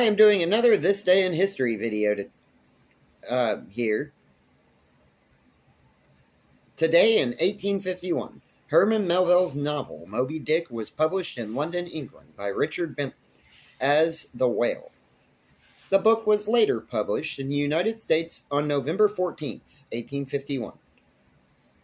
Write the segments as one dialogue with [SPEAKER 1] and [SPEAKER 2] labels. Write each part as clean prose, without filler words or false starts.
[SPEAKER 1] I am doing another This Day in History video here. Today in 1851, Herman Melville's novel Moby Dick was published in London, England by Richard Bentley as The Whale. The book was later published in the United States on November 14th, 1851.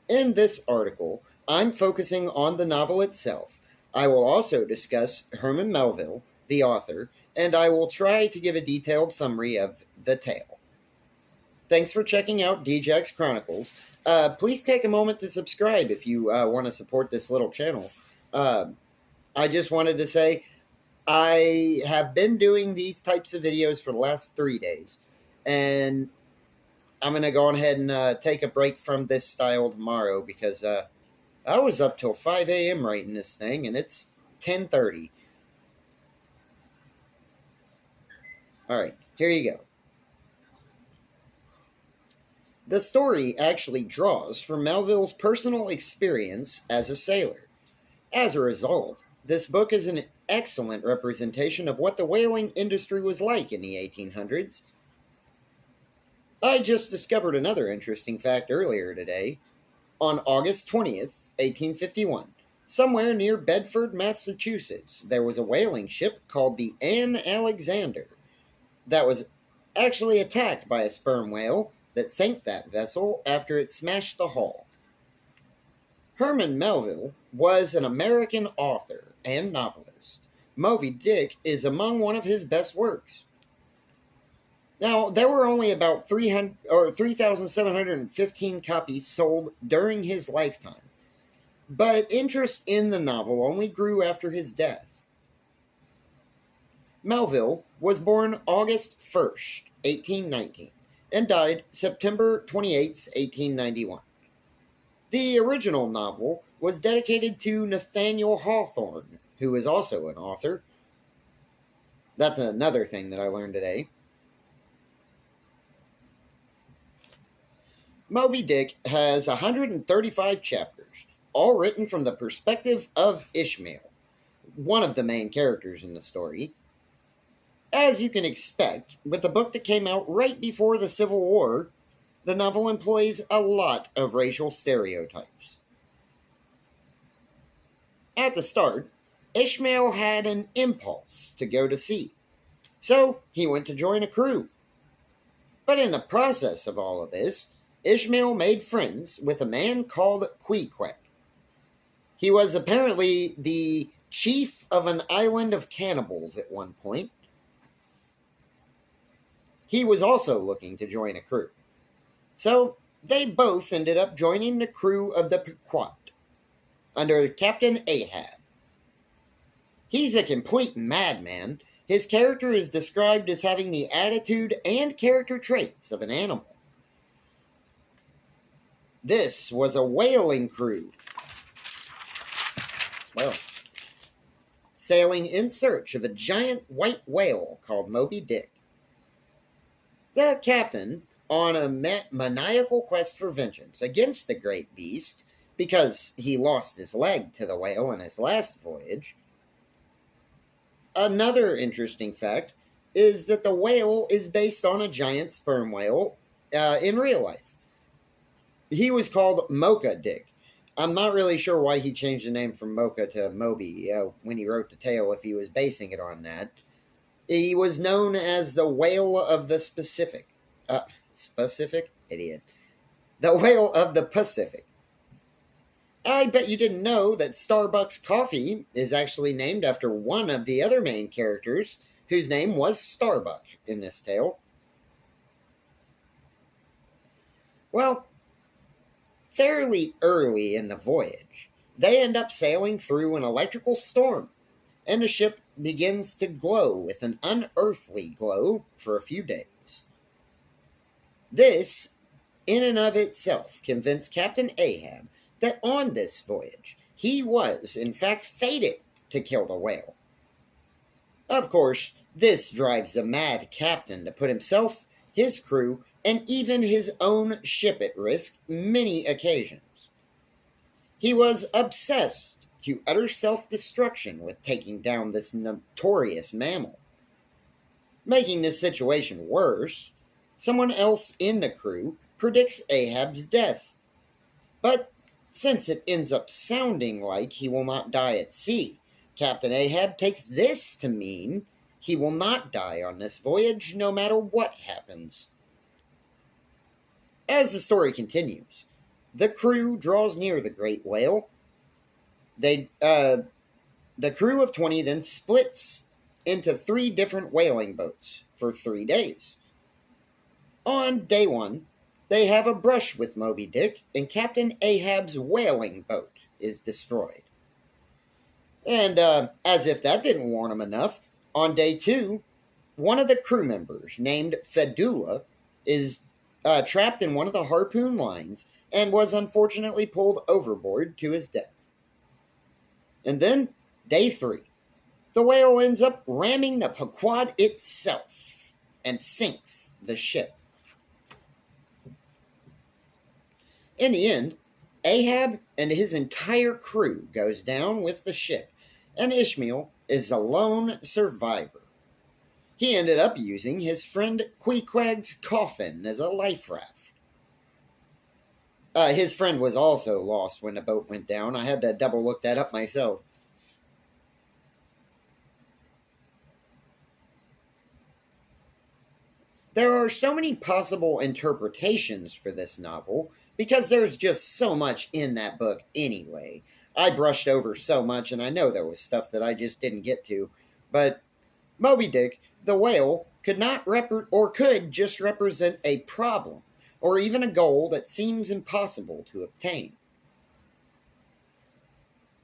[SPEAKER 1] In this article, I'm focusing on the novel itself. I will also discuss Herman Melville, the author, and I will try to give a detailed summary of the tale. Thanks for checking out DJ's Chronicles. Please take a moment to subscribe if you want to support this little channel. I just wanted to say I have been doing these types of videos for the last 3 days, and I'm going to go ahead and take a break from this style tomorrow because I was up till 5 a.m. writing this thing, and it's 10:30. All right, here you go. The story actually draws from Melville's personal experience as a sailor. As a result, this book is an excellent representation of what the whaling industry was like in the 1800s. I just discovered another interesting fact earlier today. On August 20th, 1851, somewhere near Bedford, Massachusetts, there was a whaling ship called the Anne Alexander that was actually attacked by a sperm whale that sank that vessel after it smashed the hull. Herman Melville was an American author and novelist. Moby Dick is among one of his best works. Now, there were only about 3,715 copies sold during his lifetime, but interest in the novel only grew after his death. Melville was born August 1st, 1819, and died September 28th, 1891. The original novel was dedicated to Nathaniel Hawthorne, who is also an author. That's another thing that I learned today. Moby Dick has 135 chapters, all written from the perspective of Ishmael, one of the main characters in the story. As you can expect, with the book that came out right before the Civil War, the novel employs a lot of racial stereotypes. At the start, Ishmael had an impulse to go to sea, so he went to join a crew. But in the process of all of this, Ishmael made friends with a man called Queequeg. He was apparently the chief of an island of cannibals at one point. He was also looking to join a crew. So they both ended up joining the crew of the Pequot under Captain Ahab. He's a complete madman. His character is described as having the attitude and character traits of an animal. This was a whaling crew. Well, sailing in search of a giant white whale called Moby Dick. The captain, on a maniacal quest for vengeance against the great beast, because he lost his leg to the whale in his last voyage. Another interesting fact is that the whale is based on a giant sperm whale in real life. He was called Mocha Dick. I'm not really sure why he changed the name from Mocha to Moby when he wrote the tale, if he was basing it on that. He was known as the Whale of the Pacific. Idiot. The Whale of the Pacific. I bet you didn't know that Starbucks coffee is actually named after one of the other main characters, whose name was Starbuck in this tale. Well, fairly early in the voyage, they end up sailing through an electrical storm, and the ship begins to glow with an unearthly glow for a few days. This, in and of itself, convinced Captain Ahab that on this voyage, he was, in fact, fated to kill the whale. Of course, this drives the mad captain to put himself, his crew, and even his own ship at risk many occasions. He was obsessed to utter self-destruction with taking down this notorious mammal. Making this situation worse, someone else in the crew predicts Ahab's death. But since it ends up sounding like he will not die at sea, Captain Ahab takes this to mean he will not die on this voyage no matter what happens. As the story continues, the crew draws near the great whale. The crew of 20 then splits into 3 different whaling boats for 3 days. On day 1, they have a brush with Moby Dick, and Captain Ahab's whaling boat is destroyed. And as if that didn't warn them enough, on day 2, one of the crew members, named Fedula, is trapped in one of the harpoon lines and was unfortunately pulled overboard to his death. And then, day 3, the whale ends up ramming the Pequod itself and sinks the ship. In the end, Ahab and his entire crew goes down with the ship, and Ishmael is the lone survivor. He ended up using his friend Queequeg's coffin as a life raft. His friend was also lost when the boat went down. I had to double look that up myself. There are so many possible interpretations for this novel because there's just so much in that book anyway. I brushed over so much, and I know there was stuff that I just didn't get to. But Moby Dick, the whale, could just represent a problem, or even a goal that seems impossible to obtain.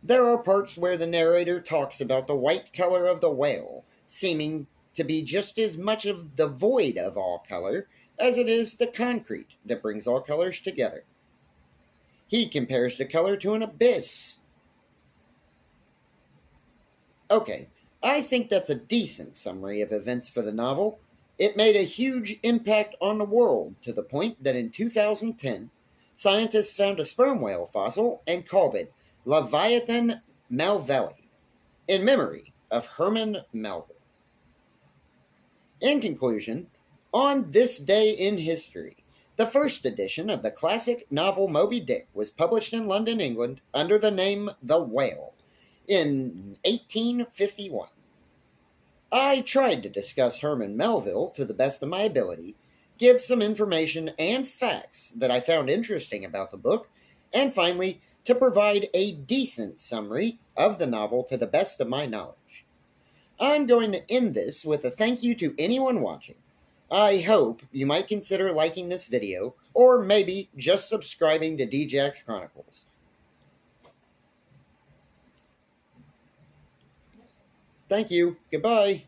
[SPEAKER 1] There are parts where the narrator talks about the white color of the whale seeming to be just as much of the void of all color as it is the concrete that brings all colors together. He compares the color to an abyss. Okay, I think that's a decent summary of events for the novel. It made a huge impact on the world to the point that in 2010, scientists found a sperm whale fossil and called it Leviathan Melvilli, in memory of Herman Melville. In conclusion, on this day in history, the first edition of the classic novel Moby Dick was published in London, England, under the name The Whale in 1851. I tried to discuss Herman Melville to the best of my ability, give some information and facts that I found interesting about the book, and finally, to provide a decent summary of the novel to the best of my knowledge. I'm going to end this with a thank you to anyone watching. I hope you might consider liking this video, or maybe just subscribing to DJ's Chronicles. Thank you. Goodbye.